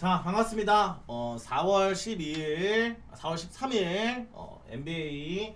자, 반갑습니다. 4월 12일, 4월 13일, NBA,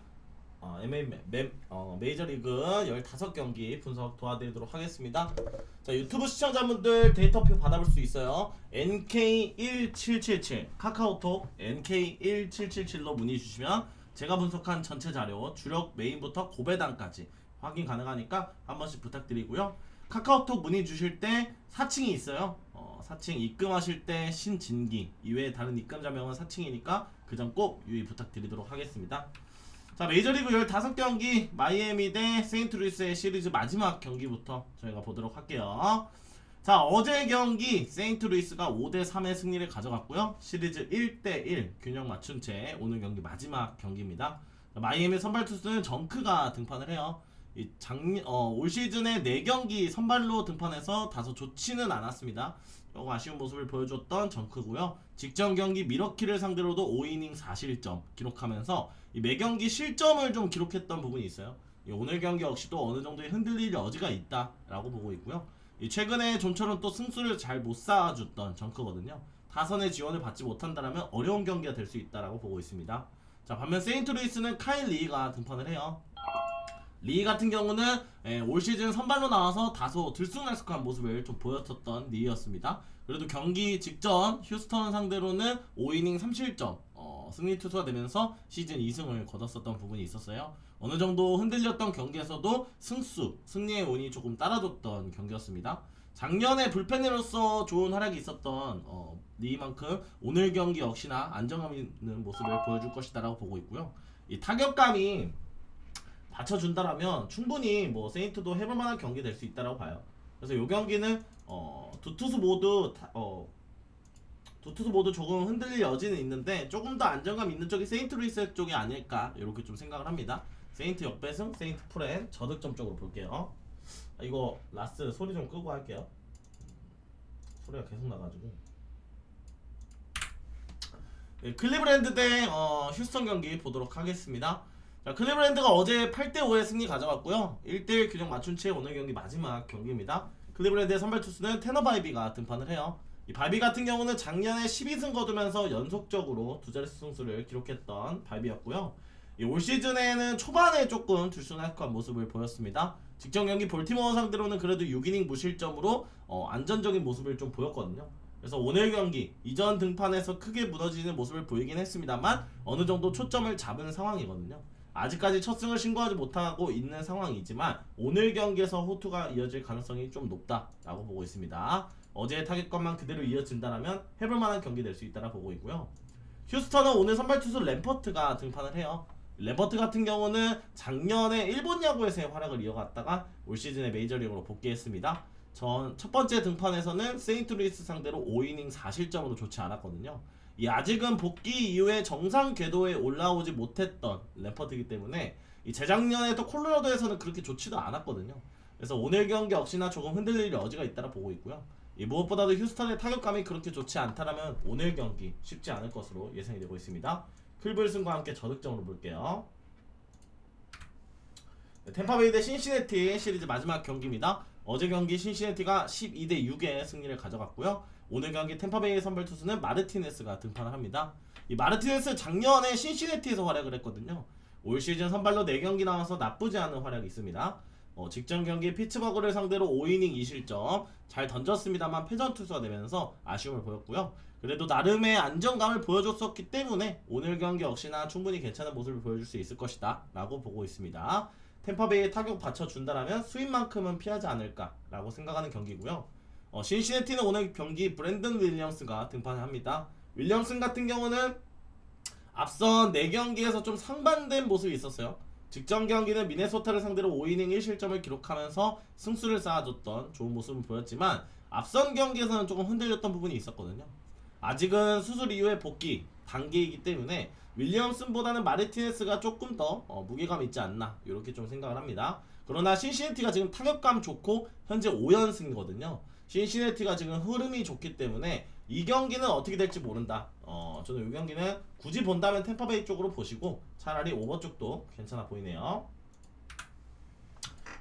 메이저리그 15경기 분석 도와드리도록 하겠습니다. 자, 유튜브 시청자분들 데이터표 받아볼 수 있어요. NK1777, 카카오톡 NK1777로 문의 주시면 제가 분석한 전체 자료, 주력 메인부터 고배당까지 확인 가능하니까 한 번씩 부탁드리고요. 카카오톡 문의 주실 때 사칭이 있어요. 사칭 입금하실 때 신진기 이외에 다른 입금자명은 사칭이니까 그 점 꼭 유의 부탁드리도록 하겠습니다. 자, 메이저리그 15경기 마이애미 대 세인트루이스의 시리즈 마지막 경기부터 저희가 보도록 할게요. 자, 어제 경기 세인트루이스가 5대3의 승리를 가져갔고요. 시리즈 1대1 균형 맞춘 채 오늘 경기 마지막 경기입니다. 마이애미 선발 투수는 정크가 등판을 해요. 올 시즌에 4경기 선발로 등판해서 다소 좋지는 않았습니다. 조금 아쉬운 모습을 보여줬던 정크고요. 직전 경기 미러키를 상대로도 5이닝 4실점 기록하면서 매경기 실점을 좀 기록했던 부분이 있어요. 오늘 경기 역시도 어느 정도의 흔들릴 여지가 있다라고 보고 있고요. 최근에 좀처럼 또 승수를 잘 못 쌓아줬던 정크거든요. 타선의 지원을 받지 못한다면 어려운 경기가 될 수 있다라고 보고 있습니다. 자, 반면 세인트루이스는 카일 리가 등판을 해요. 리 같은 경우는 올 시즌 선발로 나와서 다소 들쑥날쑥한 모습을 좀 보였었던 리였습니다. 그래도 경기 직전 휴스턴 상대로는 5이닝 3실점 승리 투수가 되면서 시즌 2승을 거뒀었던 부분이 있었어요. 어느 정도 흔들렸던 경기에서도 승리의 운이 조금 따라줬던 경기였습니다. 작년에 불펜으로서 좋은 활약이 있었던 리만큼 오늘 경기 역시나 안정감 있는 모습을 보여줄 것이다라고 보고 있고요. 이 타격감이 받쳐준다라면 충분히 뭐 세인트도 해볼만한 경기 될 수 있다라고 봐요. 그래서 이 경기는 두 투수 모두 조금 흔들릴 여지는 있는데 조금 더 안정감 있는 쪽이 세인트루이스 쪽이 아닐까 이렇게 좀 생각을 합니다. 세인트 역배승, 세인트 프렌 저득점 쪽으로 볼게요. 이거 라스 소리 좀 끄고 할게요. 소리가 계속 나가지고. 클리브랜드 대 휴스턴 경기 보도록 하겠습니다. 자, 클리브랜드가 어제 8대5의 승리 가져갔고요. 1대1 균형 맞춘 채 오늘 경기 마지막 경기입니다. 클리브랜드의 선발 투수는 테너 바이비가 등판을 해요. 이 바이비 같은 경우는 작년에 12승 거두면서 연속적으로 두 자릿수 승수를 기록했던 바이비였고요. 올 시즌에는 초반에 조금 들쑥날쑥한 모습을 보였습니다. 직전 경기 볼티모어 상대로는 그래도 6이닝 무실점으로 안전적인 모습을 좀 보였거든요. 그래서 오늘 경기 이전 등판에서 크게 무너지는 모습을 보이긴 했습니다만 어느 정도 초점을 잡은 상황이거든요. 아직까지 첫 승을 신고하지 못하고 있는 상황이지만 오늘 경기에서 호투가 이어질 가능성이 좀 높다라고 보고 있습니다. 어제의 타격감만 그대로 이어진다면 해볼만한 경기 될 수 있다라 보고 있고요. 휴스턴은 오늘 선발 투수 램퍼트가 등판을 해요. 램퍼트 같은 경우는 작년에 일본 야구에서의 활약을 이어갔다가 올 시즌에 메이저리그로 복귀했습니다. 첫 번째 등판에서는 세인트루이스 상대로 5이닝 4실점으로 좋지 않았거든요. 아직은 복귀 이후에 정상 궤도에 올라오지 못했던 램퍼트이기 때문에 재작년에도 콜로라도에서는 그렇게 좋지도 않았거든요. 그래서 오늘 경기 역시나 조금 흔들릴 여지가 있다라 보고 있고요. 무엇보다도 휴스턴의 타격감이 그렇게 좋지 않다면 오늘 경기 쉽지 않을 것으로 예상이 되고 있습니다. 클블슨과 함께 저득점으로 볼게요. 템파베이 대 신시내티 시리즈 마지막 경기입니다. 어제 경기 신시내티가 12대6의 승리를 가져갔고요. 오늘 경기 템파베이의 선발 투수는 마르티네스가 등판을 합니다. 이 마르티네스 작년에 신시내티에서 활약을 했거든요. 올 시즌 선발로 4경기 나와서 나쁘지 않은 활약이 있습니다. 직전 경기 피츠버그를 상대로 5이닝 2실점 잘 던졌습니다만 패전 투수가 되면서 아쉬움을 보였고요. 그래도 나름의 안정감을 보여줬었기 때문에 오늘 경기 역시나 충분히 괜찮은 모습을 보여줄 수 있을 것이다 라고 보고 있습니다. 템파베이에 타격 받쳐준다면 수입만큼은 피하지 않을까 라고 생각하는 경기고요. 신시내티는 오늘 경기 브랜든 윌리엄스가 등판을 합니다. 윌리엄슨 같은 경우는 앞선 4경기에서 좀 상반된 모습이 있었어요. 직전 경기는 미네소타를 상대로 5이닝 1실점을 기록하면서 승수를 쌓아줬던 좋은 모습을 보였지만 앞선 경기에서는 조금 흔들렸던 부분이 있었거든요. 아직은 수술 이후에 복귀 단계이기 때문에 윌리엄슨보다는 마르티네스가 조금 더 무게감 있지 않나 이렇게 좀 생각을 합니다. 그러나 신시내티가 지금 타격감 좋고 현재 5연승이거든요. 신시내티가 지금 흐름이 좋기 때문에 이 경기는 어떻게 될지 모른다. 저는 이 경기는 굳이 본다면 템파베이 쪽으로 보시고 차라리 오버 쪽도 괜찮아 보이네요.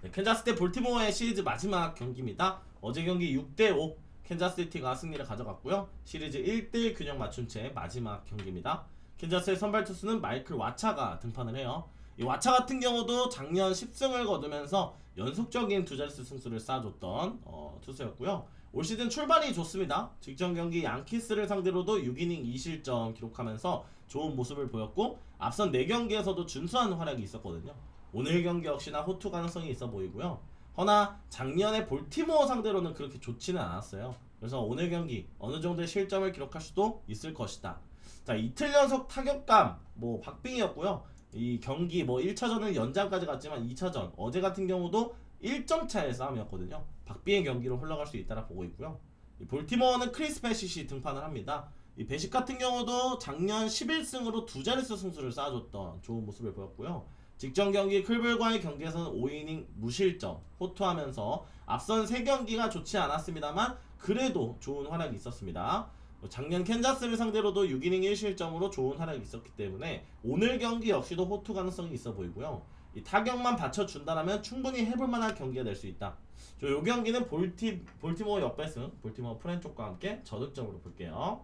네, 캔자스 대 볼티모어의 시리즈 마지막 경기입니다. 어제 경기 6대5 캔자스시티가 승리를 가져갔고요. 시리즈 1대1 균형 맞춤체 마지막 경기입니다. 캔자스의 선발 투수는 마이클 와차가 등판을 해요. 이 와차 같은 경우도 작년 10승을 거두면서 연속적인 두 자릿수 승수를 쌓아줬던 투수였고요. 올 시즌 출발이 좋습니다. 직전 경기 양키스를 상대로도 6이닝 2실점 기록하면서 좋은 모습을 보였고 앞선 4경기에서도 준수한 활약이 있었거든요. 오늘 경기 역시나 호투 가능성이 있어 보이고요. 허나 작년에 볼티모어 상대로는 그렇게 좋지는 않았어요. 그래서 오늘 경기 어느 정도의 실점을 기록할 수도 있을 것이다. 자, 이틀 연속 타격감 박빙이었고요. 이 경기 1차전은 연장까지 갔지만 2차전 어제 같은 경우도 1점 차의 싸움이었거든요. 박빙의 경기로 흘러갈 수 있다라 보고 있고요. 이 볼티모어는 크리스 베시시 등판을 합니다. 이 베식 같은 경우도 작년 11승으로 두 자릿수 승수를 쌓아줬던 좋은 모습을 보였고요. 직전 경기 클블과의 경기에서는 5이닝 무실점 호투하면서 앞선 3경기가 좋지 않았습니다만 그래도 좋은 활약이 있었습니다. 작년 캔자스를 상대로도 6이닝 1실점으로 좋은 활약이 있었기 때문에 오늘 경기 역시도 호투 가능성이 있어 보이고요. 이 타격만 받쳐준다면 충분히 해볼만한 경기가 될 수 있다. 이 경기는 볼티모어 역배승, 볼티모어 프랜쪽과 함께 저득점으로 볼게요.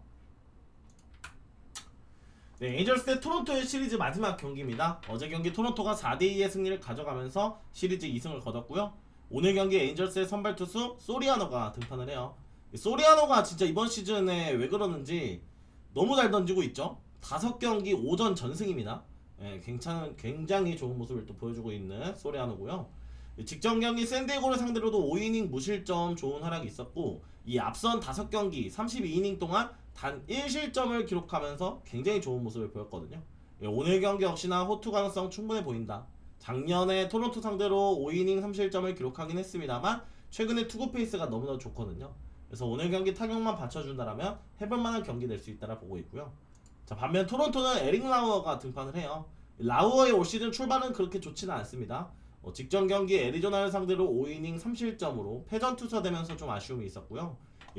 네, 에인절스 대 토론토의 시리즈 마지막 경기입니다. 어제 경기 토론토가 4대2의 승리를 가져가면서 시리즈 2승을 거뒀고요. 오늘 경기 에인절스의 선발 투수 소리아노가 등판을 해요. 소리아노가 진짜 이번 시즌에 왜 그러는지 너무 잘 던지고 있죠. 5경기 5전 전승입니다. 예, 굉장히 좋은 모습을 또 보여주고 있는 소리아노고요. 직전 경기 샌디에고를 상대로도 5이닝 무실점 좋은 활약이 있었고 이 앞선 5경기 32이닝 동안 단 1실점을 기록하면서 굉장히 좋은 모습을 보였거든요. 예, 오늘 경기 역시나 호투 가능성 충분해 보인다. 작년에 토론토 상대로 5이닝 3실점을 기록하긴 했습니다만 최근에 투구 페이스가 너무나 좋거든요. 그래서 오늘 경기 타격만 받쳐준다면 해볼만한 경기 될 수 있다라 보고 있고요. 자, 반면 토론토는 에릭 라우어가 등판을 해요. 라우어의 올 시즌 출발은 그렇게 좋지는 않습니다. 직전 경기 애리조나를 상대로 5이닝 3실점으로 패전 투수되면서 좀 아쉬움이 있었고요.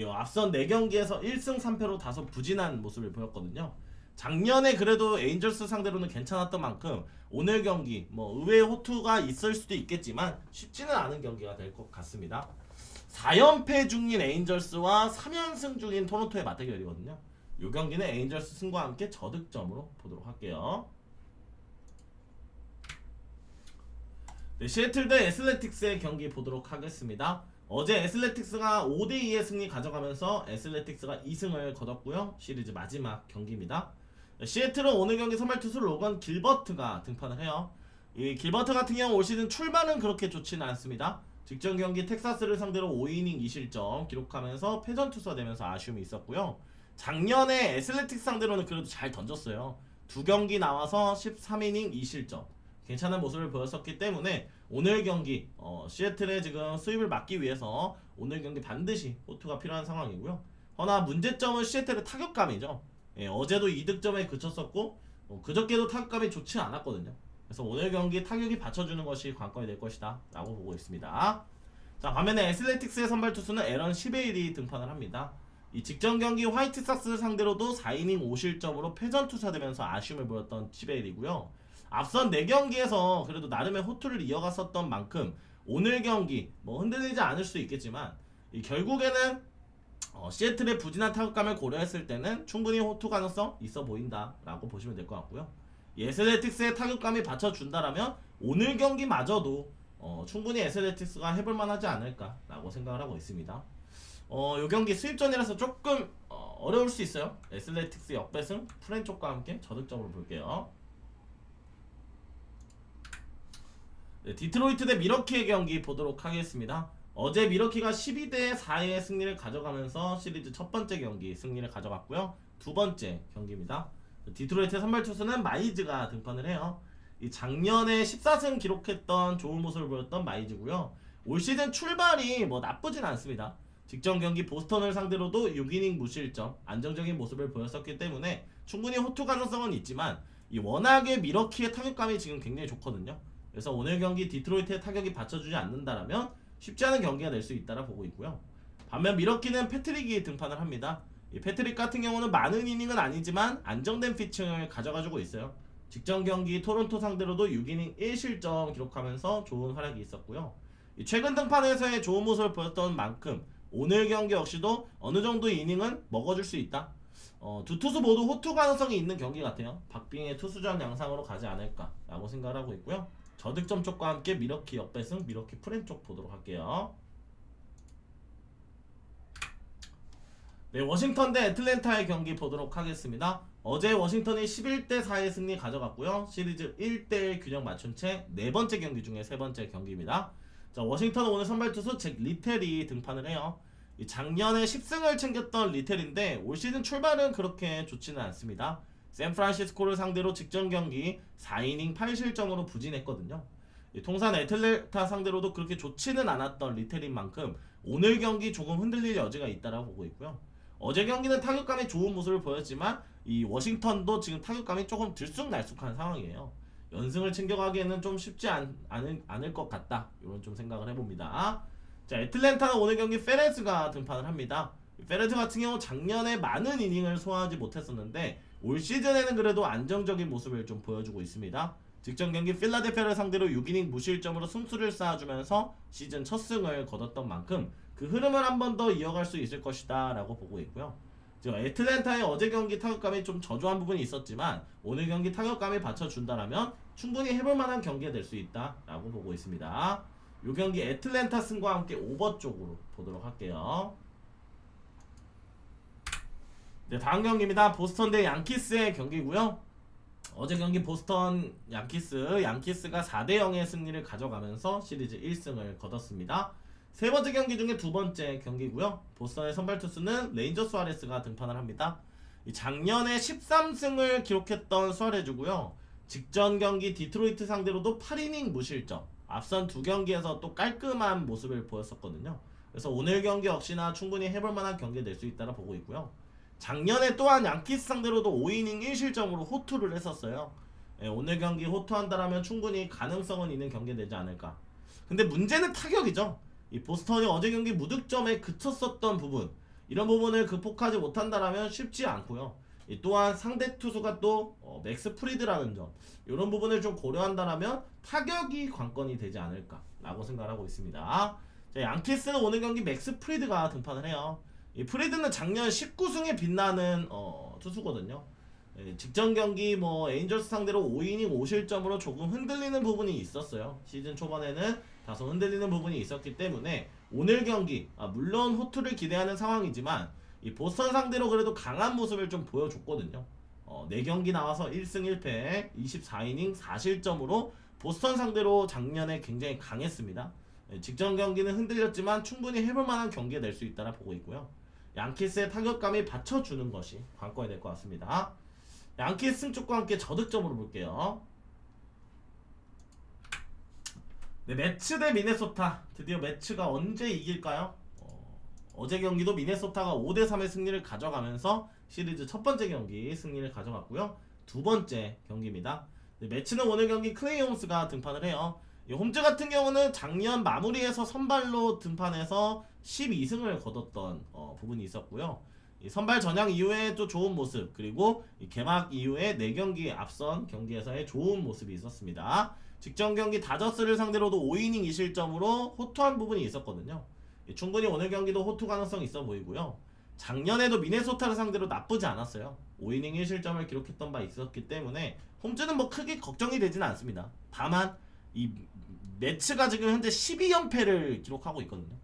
앞선 4경기에서 1승 3패로 다소 부진한 모습을 보였거든요. 작년에 그래도 에인절스 상대로는 괜찮았던 만큼 오늘 경기 의외의 호투가 있을 수도 있겠지만 쉽지는 않은 경기가 될 것 같습니다. 4연패 중인 에인절스와 3연승 중인 토론토의 맞대결이거든요. 이 경기는 에인절스 승과 함께 저득점으로 보도록 할게요. 네, 시애틀 대 애슬레틱스의 경기 보도록 하겠습니다. 어제 애슬레틱스가 5대2의 승리 가져가면서 애슬레틱스가 2승을 거뒀고요. 시리즈 마지막 경기입니다. 시애틀은 오늘 경기 선발 투수 로건 길버트가 등판을 해요. 이 길버트 같은 경우 올 시즌 출발은 그렇게 좋지는 않습니다. 직전 경기 텍사스를 상대로 5이닝 2실점 기록하면서 패전 투수가 되면서 아쉬움이 있었고요. 작년에 애슬레틱스 상대로는 그래도 잘 던졌어요. 2경기 나와서 13이닝 2실점 괜찮은 모습을 보였었기 때문에 오늘 경기 시애틀의 지금 수입을 막기 위해서 오늘 경기 반드시 호투가 필요한 상황이고요. 허나 문제점은 시애틀의 타격감이죠. 예, 어제도 2득점에 그쳤었고 그저께도 타격감이 좋지 않았거든요. 그래서 오늘 경기 타격이 받쳐주는 것이 관건이 될 것이다 라고 보고 있습니다. 자, 반면에 애슬레틱스의 선발 투수는 에런 시베일이 등판을 합니다. 이 직전 경기 화이트삭스 상대로도 4이닝 5실점으로 패전 투사되면서 아쉬움을 보였던 시베일이고요. 앞선 4경기에서 그래도 나름의 호투를 이어갔었던 만큼 오늘 경기 흔들리지 않을 수 있겠지만 결국에는 시애틀의 부진한 타격감을 고려했을 때는 충분히 호투 가능성 있어 보인다 라고 보시면 될 것 같고요. 애슬레틱스의 타격감이 받쳐준다라면 오늘 경기마저도 충분히 애슬레틱스가 해볼만하지 않을까 라고 생각을 하고 있습니다. 이 경기 수입전이라서 조금 어려울 수 있어요. 애슬레틱스 역배승 프랜쪽과 함께 저득점으로 볼게요. 네, 디트로이트 대 미러키의 경기 보도록 하겠습니다. 어제 미러키가 12대 4의 승리를 가져가면서 시리즈 첫 번째 경기 승리를 가져갔고요. 두 번째 경기입니다. 디트로이트의 선발 투수는 마이즈가 등판을 해요. 이 작년에 14승 기록했던 좋은 모습을 보였던 마이즈고요. 올 시즌 출발이 나쁘진 않습니다. 직전 경기 보스턴을 상대로도 6이닝 무실점 안정적인 모습을 보였었기 때문에 충분히 호투 가능성은 있지만 워낙에 미러키의 타격감이 지금 굉장히 좋거든요. 그래서 오늘 경기 디트로이트의 타격이 받쳐주지 않는다라면 쉽지 않은 경기가 될 수 있다라 보고 있고요. 반면 미러키는 패트릭이 등판을 합니다. 이 패트릭 같은 경우는 많은 이닝은 아니지만 안정된 피칭을 가져가지고 있어요. 직전 경기 토론토 상대로도 6이닝 1실점 기록하면서 좋은 활약이 있었고요. 최근 등판에서의 좋은 모습을 보였던 만큼 오늘 경기 역시도 어느 정도 이닝은 먹어줄 수 있다. 두 투수 모두 호투 가능성이 있는 경기 같아요. 박빙의 투수전 양상으로 가지 않을까라고 생각을 하고 있고요. 저득점 쪽과 함께 미러키 역배승, 미러키 프렌 쪽 보도록 할게요. 네, 워싱턴 대 애틀랜타의 경기 보도록 하겠습니다. 어제 워싱턴이 11대4의 승리 가져갔고요. 시리즈 1대1 균형 맞춘 채 네 번째 경기 중에 세 번째 경기입니다. 자, 워싱턴은 오늘 선발 투수 잭 리텔이 등판을 해요. 작년에 10승을 챙겼던 리텔인데 올 시즌 출발은 그렇게 좋지는 않습니다. 샌프란시스코를 상대로 직전 경기 4이닝 8실점으로 부진했거든요. 통산 애틀랜타 상대로도 그렇게 좋지는 않았던 리텔인 만큼 오늘 경기 조금 흔들릴 여지가 있다라고 보고 있고요. 어제 경기는 타격감이 좋은 모습을 보였지만 이 워싱턴도 지금 타격감이 조금 들쑥날쑥한 상황이에요. 연승을 챙겨가기에는 좀 쉽지 않을 것 같다. 이런 좀 생각을 해봅니다. 자, 애틀랜타는 오늘 경기 페레즈가 등판을 합니다. 페레즈 같은 경우 작년에 많은 이닝을 소화하지 못했었는데 올 시즌에는 그래도 안정적인 모습을 좀 보여주고 있습니다. 직전 경기 필라델피아를 상대로 6이닝 무실점으로 승수를 쌓아주면서 시즌 첫 승을 거뒀던 만큼 그 흐름을 한 번 더 이어갈 수 있을 것이다 라고 보고 있고요. 애틀랜타의 어제 경기 타격감이 좀 저조한 부분이 있었지만 오늘 경기 타격감이 받쳐준다라면 충분히 해볼 만한 경기가 될 수 있다 라고 보고 있습니다. 이 경기 애틀랜타 승과 함께 오버 쪽으로 보도록 할게요. 네, 다음 경기입니다. 보스턴 대 양키스의 경기고요. 어제 경기 보스턴 양키스가 4대0의 승리를 가져가면서 시리즈 1승을 거뒀습니다. 세 번째 경기 중에 두 번째 경기고요. 보스턴의 선발 투수는 레인저 수아레스가 등판을 합니다. 작년에 13승을 기록했던 수아레즈고요. 직전 경기 디트로이트 상대로도 8이닝 무실점, 앞선 두 경기에서 또 깔끔한 모습을 보였었거든요. 그래서 오늘 경기 역시나 충분히 해볼 만한 경기가 될 수 있다고 보고 있고요. 작년에 또한 양키스 상대로도 5이닝 1실점으로 호투를 했었어요. 오늘 경기 호투한다라면 충분히 가능성은 있는 경기가 되지 않을까. 근데 문제는 타격이죠. 이 보스턴이 어제 경기 무득점에 그쳤었던 부분, 이런 부분을 극복하지 못한다라면 쉽지 않고요. 또한 상대 투수가 또 맥스 프리드라는 점, 이런 부분을 좀 고려한다라면 타격이 관건이 되지 않을까라고 생각하고 있습니다. 자, 양키스는 오늘 경기 맥스 프리드가 등판을 해요. 이 프리드는 작년 19승에 빛나는 투수거든요. 직전 경기 에인절스 상대로 5이닝 5실점으로 조금 흔들리는 부분이 있었어요. 시즌 초반에는 다소 흔들리는 부분이 있었기 때문에 오늘 경기 물론 호투를 기대하는 상황이지만 이 보스턴 상대로 그래도 강한 모습을 좀 보여줬거든요. 4경기 나와서 1승 1패 24이닝 4실점으로 보스턴 상대로 작년에 굉장히 강했습니다. 직전 경기는 흔들렸지만 충분히 해볼 만한 경기가 될 수 있다라 보고 있고요. 양키스의 타격감이 받쳐주는 것이 관건이 될 것 같습니다. 양키스 승 쪽과 함께 저득점으로 볼게요. 네, 매츠 대 미네소타. 드디어 매츠가 언제 이길까요? 어제 경기도 미네소타가 5대3의 승리를 가져가면서 시리즈 첫 번째 경기 승리를 가져갔고요. 두 번째 경기입니다. 네, 매츠는 오늘 경기 클레이 홈스가 등판을 해요. 홈즈 같은 경우는 작년 마무리에서 선발로 등판해서 12승을 거뒀던 부분이 있었고요. 이 선발 전향 이후에 또 좋은 모습, 그리고 이 개막 이후에 4경기 앞선 경기에서의 좋은 모습이 있었습니다. 직전 경기 다저스를 상대로도 5이닝 2실점으로 호투한 부분이 있었거든요. 충분히 오늘 경기도 호투 가능성이 있어 보이고요. 작년에도 미네소타를 상대로 나쁘지 않았어요. 5이닝 1실점을 기록했던 바 있었기 때문에 홈즈는 크게 걱정이 되지는 않습니다. 다만 이 매츠가 지금 현재 12연패를 기록하고 있거든요.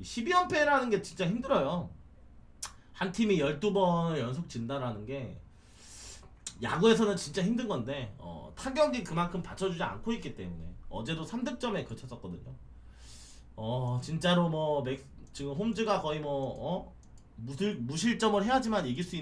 12연패라는 게 진짜 힘들어요. 한 팀이 12번 연속 진다라는 게 야구에서는 진짜 힘든 건데 타격이 그만큼 받쳐주지 않고 있기 때문에 어제도 3득점에 그쳤었거든요. 진짜로 지금 홈즈가 거의 무실점을 해야지만 이길 수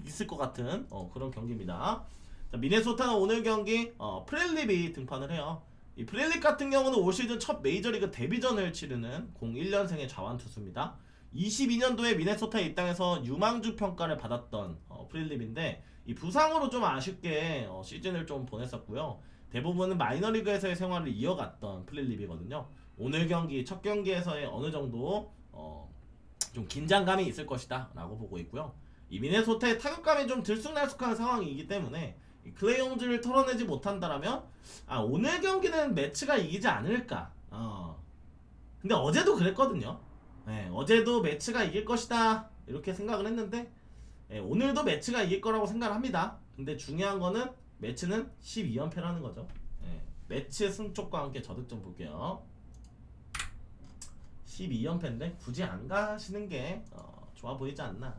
있을 것 같은 그런 경기입니다. 자, 미네소타는 오늘 경기 프렐립이 등판을 해요. 이 프렐립 같은 경우는 올 시즌 첫 메이저리그 데뷔전을 치르는 01년생의 좌완투수입니다. 22년도에 미네소타에 입당해서 유망주 평가를 받았던 프렐립인데 이 부상으로 좀 아쉽게 시즌을 좀 보냈었고요. 대부분은 마이너리그에서의 생활을 이어갔던 프렐립이거든요. 오늘 경기 첫 경기에서의 어느 정도 좀 긴장감이 있을 것이다 라고 보고 있고요. 이 미네소타의 타격감이 좀 들쑥날쑥한 상황이기 때문에 클레이 홈즈를 털어내지 못한다라면 오늘 경기는 매츠가 이기지 않을까. 근데 어제도 그랬거든요. 예, 어제도 매치가 이길 것이다 이렇게 생각을 했는데 예, 오늘도 매치가 이길 거라고 생각을 합니다. 근데 중요한 거는 매치는 12연패라는 거죠. 예, 매치 승쪽과 함께 저득점 볼게요. 12연패인데 굳이 안 가시는 게 좋아 보이지 않나.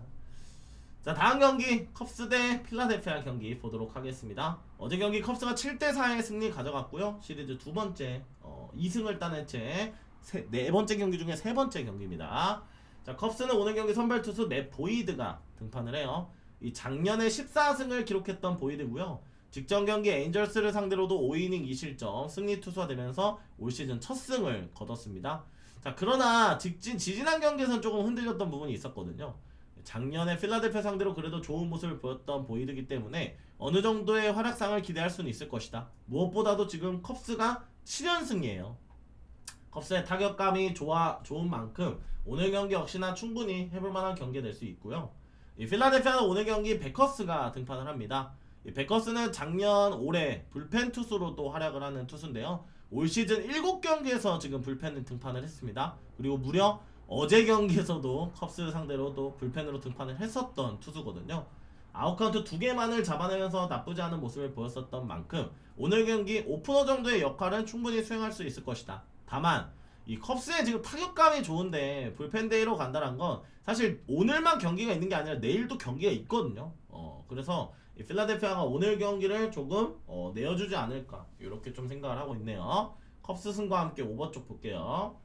자, 다음 경기 컵스 대 필라델피아 경기 보도록 하겠습니다. 어제 경기 컵스가 7대4의 승리 가져갔고요. 시리즈 두 번째 2승을 따낸 채 네 번째 경기 중에 세 번째 경기입니다. 자, 컵스는 오늘 경기 선발 투수 맷 보이드가 등판을 해요. 이 작년에 14승을 기록했던 보이드고요. 직전 경기 에인절스를 상대로도 5이닝 2실점 승리 투수가 되면서 올 시즌 첫 승을 거뒀습니다. 자, 그러나 지지난 경기에서는 조금 흔들렸던 부분이 있었거든요. 작년에 필라델피아 상대로 그래도 좋은 모습을 보였던 보이드기 때문에 어느 정도의 활약상을 기대할 수는 있을 것이다. 무엇보다도 지금 컵스가 7연승이에요. 컵스의 타격감이 좋은 만큼 오늘 경기 역시나 충분히 해볼 만한 경기가 될 수 있고요. 이 필라델피아는 오늘 경기 베커스가 등판을 합니다. 이 베커스는 작년 올해 불펜 투수로 또 활약을 하는 투수인데요. 올 시즌 7경기에서 지금 불펜을 등판을 했습니다. 그리고 무려 어제 경기에서도 컵스 상대로 또 불펜으로 등판을 했었던 투수거든요. 아웃카운트 2개만을 잡아내면서 나쁘지 않은 모습을 보였었던 만큼 오늘 경기 오프너 정도의 역할은 충분히 수행할 수 있을 것이다. 다만 이 컵스의 지금 타격감이 좋은데 불펜 데이로 간다는 건 사실 오늘만 경기가 있는 게 아니라 내일도 경기가 있거든요. 그래서 이 필라델피아가 오늘 경기를 조금 내어주지 않을까 이렇게 좀 생각을 하고 있네요. 컵스 승과 함께 오버 쪽 볼게요.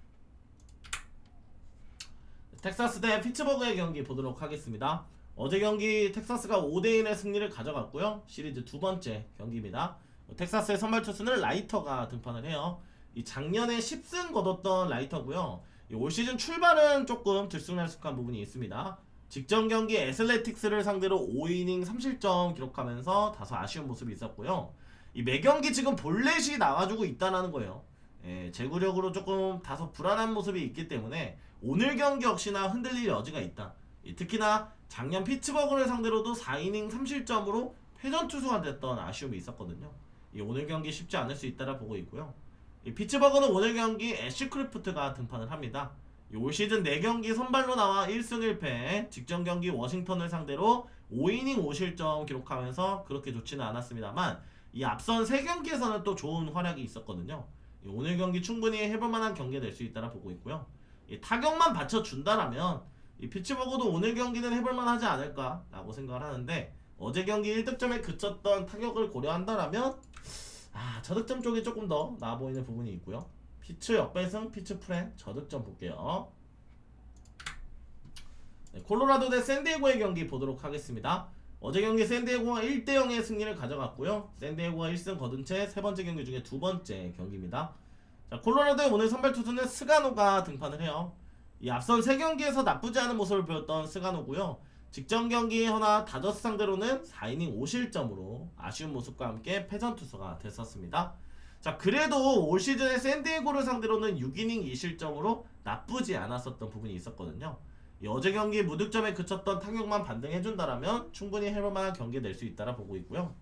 텍사스 대 피츠버그의 경기 보도록 하겠습니다. 어제 경기 텍사스가 5대1의 승리를 가져갔고요. 시리즈 두 번째 경기입니다. 텍사스의 선발 투수는 라이터가 등판을 해요. 이 작년에 10승 거뒀던 라이터고요. 올 시즌 출발은 조금 들쑥날쑥한 부분이 있습니다. 직전 경기 애슬레틱스를 상대로 5이닝 3실점 기록하면서 다소 아쉬운 모습이 있었고요. 이 매경기 지금 볼넷이 나와주고 있다는 거예요. 제구력으로 조금 다소 불안한 모습이 있기 때문에 오늘 경기 역시나 흔들릴 여지가 있다. 특히나 작년 피츠버그를 상대로도 4이닝 3실점으로 패전 투수가 됐던 아쉬움이 있었거든요. 오늘 경기 쉽지 않을 수 있다라 보고 있고요. 피츠버그는 오늘 경기 애쉬 크리프트가 등판을 합니다. 올 시즌 4경기 선발로 나와 1승 1패, 직전 경기 워싱턴을 상대로 5이닝 5실점 기록하면서 그렇게 좋지는 않았습니다만 이 앞선 3경기에서는 또 좋은 활약이 있었거든요. 오늘 경기 충분히 해볼만한 경기가 될 수 있다라 보고 있고요. 타격만 받쳐준다라면 이 피츠버그도 오늘 경기는 해볼만하지 않을까라고 생각을 하는데 어제 경기 1득점에 그쳤던 타격을 고려한다라면 저득점 쪽이 조금 더 나아 보이는 부분이 있고요. 피츠 역배승, 피츠 프렌 저득점 볼게요. 콜로라도 대 샌디에고의 경기 보도록 하겠습니다. 어제 경기 샌디에고가 1대0의 승리를 가져갔고요. 샌디에고가 1승 거둔 채 세 번째 경기 중에 두 번째 경기입니다. 자, 콜로라도의 오늘 선발 투수는 스가노가 등판을 해요. 이 앞선 3경기에서 나쁘지 않은 모습을 보였던 스가노고요. 직전 경기 허나 다저스 상대로는 4이닝 5실점으로 아쉬운 모습과 함께 패전 투수가 됐었습니다. 자, 그래도 올 시즌에 샌디에고를 상대로는 6이닝 2실점으로 나쁘지 않았었던 부분이 있었거든요. 어제 경기 무득점에 그쳤던 타격만 반등해준다라면 충분히 해볼만한 경기가 될 수 있다라 보고 있고요.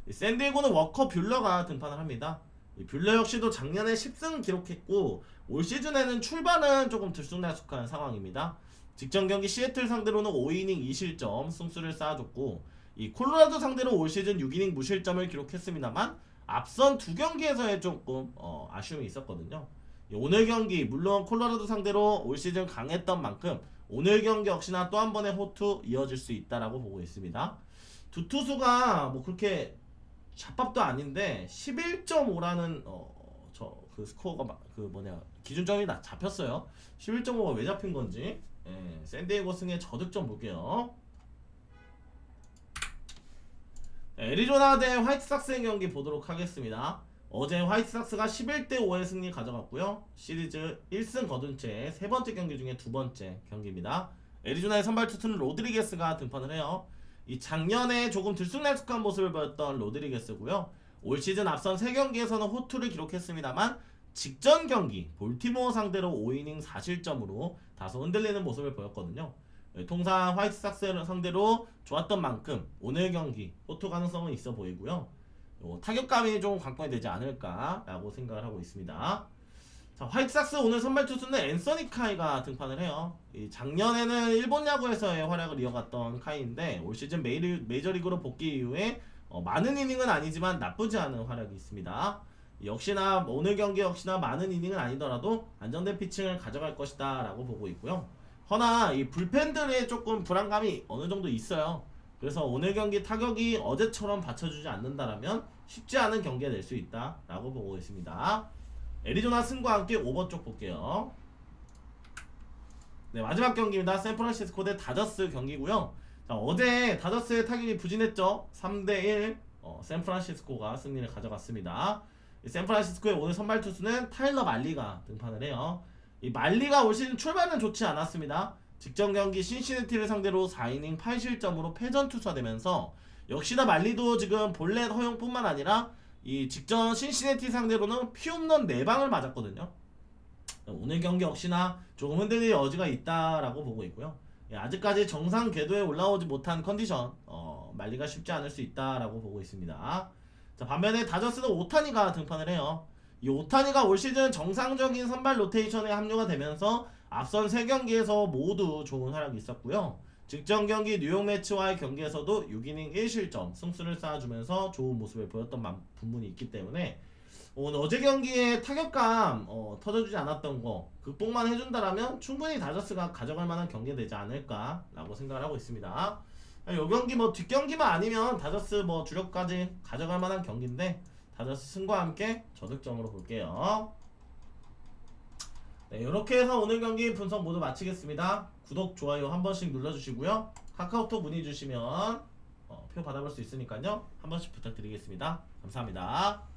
샌디에고는 워커 뷰러가 등판을 합니다. 뷰러 역시도 작년에 10승 기록했고 올 시즌에는 출발은 조금 들쑥날쑥한 상황입니다. 직전 경기 시애틀 상대로는 5이닝 2실점 승수를 쌓아줬고 이 콜로라도 상대로 올 시즌 6이닝 무실점을 기록했습니다만 앞선 두 경기에서의 조금 아쉬움이 있었거든요. 오늘 경기 물론 콜로라도 상대로 올 시즌 강했던 만큼 오늘 경기 역시나 또 한 번의 호투 이어질 수 있다라고 보고 있습니다. 두 투수가 뭐 그렇게 잡밥도 아닌데 11.5라는 그 스코어가 기준점이 잡혔어요. 11.5가 왜 잡힌 건지 샌디에고 승의 저득점 볼게요. 애리조나 대 화이트삭스의 경기 보도록 하겠습니다. 어제 화이트삭스가 11대5의 승리 가져갔고요. 시리즈 1승 거둔 채 세 번째 경기 중에 두 번째 경기입니다. 애리조나의 선발 투수는 로드리게스가 등판을 해요. 이 작년에 조금 들쑥날쑥한 모습을 보였던 로드리게스고요. 올 시즌 앞선 3경기에서는 호투를 기록했습니다만 직전 경기 볼티모어 상대로 5이닝 4실점으로 다소 흔들리는 모습을 보였거든요. 통상 화이트삭스를 상대로 좋았던 만큼 오늘 경기 호투 가능성은 있어 보이고요. 타격감이 좀 관건이 되지 않을까라고 생각을 하고 있습니다. 자, 화이트삭스 오늘 선발 투수는 앤서니 카이가 등판을 해요. 이 작년에는 일본 야구에서의 활약을 이어갔던 카이인데 올 시즌 메이저리그로 복귀 이후에 많은 이닝은 아니지만 나쁘지 않은 활약이 있습니다. 역시나 오늘 경기 역시나 많은 이닝은 아니더라도 안정된 피칭을 가져갈 것이다 라고 보고 있고요. 허나 이 불펜들의 조금 불안감이 어느 정도 있어요. 그래서 오늘 경기 타격이 어제처럼 받쳐주지 않는다라면 쉽지 않은 경기가 될 수 있다 라고 보고 있습니다. 애리조나 승과 함께 오버 쪽 볼게요. 네, 마지막 경기입니다. 샌프란시스코 대 다저스 경기고요. 자, 어제 다저스의 타격이 부진했죠. 3대1 샌프란시스코가 승리를 가져갔습니다. 이 샌프란시스코의 오늘 선발 투수는 타일러 말리가 등판을 해요. 이 말리가 올 시즌 출발은 좋지 않았습니다. 직전 경기 신시내티를 상대로 4이닝 8실점으로 패전 투수되면서 역시나 말리도 지금 볼넷 허용뿐만 아니라 이 직전 신시내티 상대로는 피홈런 4방을 맞았거든요. 오늘 경기 역시나 조금 흔들릴 여지가 있다라고 보고 있고요. 예, 아직까지 정상 궤도에 올라오지 못한 컨디션 말리가 쉽지 않을 수 있다라고 보고 있습니다. 자, 반면에 다저스는 오타니가 등판을 해요. 이 오타니가 올 시즌 정상적인 선발 로테이션에 합류가 되면서 앞선 3경기에서 모두 좋은 활약이 있었고요. 직전 경기 뉴욕 매치와의 경기에서도 6이닝 1실점 승수를 쌓아주면서 좋은 모습을 보였던 부분이 있기 때문에 오늘 어제 경기에 타격감 터져주지 않았던 거 극복만 해준다라면 충분히 다저스가 가져갈 만한 경기가 되지 않을까라고 생각을 하고 있습니다. 이 경기 뭐 뒷경기만 아니면 다저스 뭐 주력까지 가져갈 만한 경기인데 다저스 승과 함께 저득점으로 볼게요. 네, 이렇게 해서 오늘 경기 분석 모두 마치겠습니다. 구독, 좋아요 한 번씩 눌러주시고요. 카카오톡 문의 주시면 표 받아볼 수 있으니까요. 한 번씩 부탁드리겠습니다. 감사합니다.